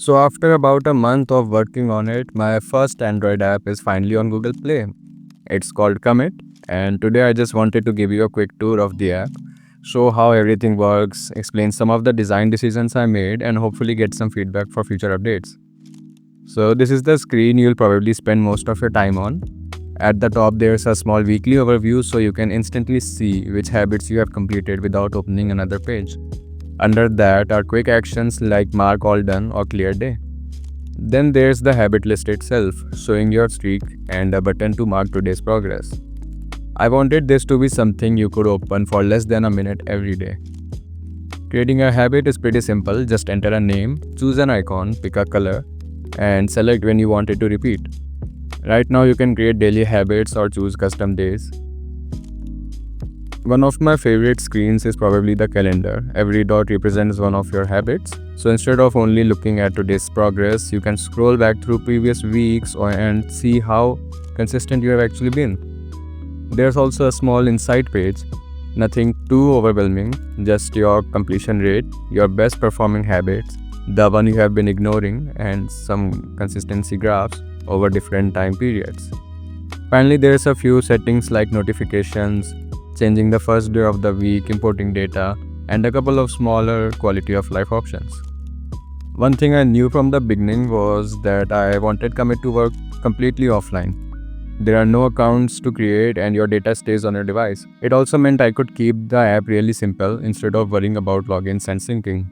So after about a month of working on it, my first Android app is finally on Google Play. It's called Commit, and today I just wanted to give you a quick tour of the app, show how everything works, explain some of the design decisions I made, and hopefully get some feedback for future updates. So this is the screen you'll probably spend most of your time on. At the top, there's a small weekly overview so you can instantly see which habits you have completed without opening another page. Under that are quick actions like mark all done or clear day. Then there's the habit list itself, showing your streak and a button to mark today's progress. I wanted this to be something you could open for less than a minute every day. Creating a habit is pretty simple, just enter a name, choose an icon, pick a color, and select when you want it to repeat. Right now you can create daily habits or choose custom days. One of my favorite screens is probably the calendar. Every dot represents one of your habits. So instead of only looking at today's progress, you can scroll back through previous weeks and see how consistent you have actually been. There's also a small insight page. Nothing too overwhelming, just your completion rate, your best performing habits, the one you have been ignoring, and some consistency graphs over different time periods. Finally, there's a few settings like notifications, changing the first day of the week, importing data, and a couple of smaller quality of life options. One thing I knew from the beginning was that I wanted Commit to work completely offline. There are no accounts to create and your data stays on your device. It also meant I could keep the app really simple instead of worrying about logins and syncing.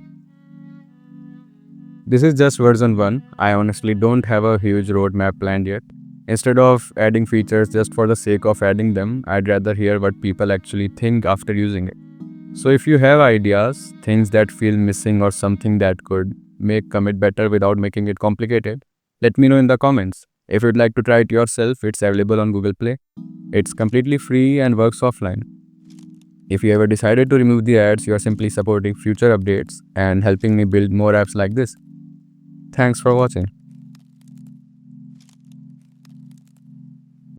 This is just version 1. I honestly don't have a huge roadmap planned yet. Instead of adding features just for the sake of adding them, I'd rather hear what people actually think after using it. So if you have ideas, things that feel missing or something that could make Commit better without making it complicated, let me know in the comments. If you'd like to try it yourself, it's available on Google Play. It's completely free and works offline. If you ever decided to remove the ads, you are simply supporting future updates and helping me build more apps like this. Thanks for watching.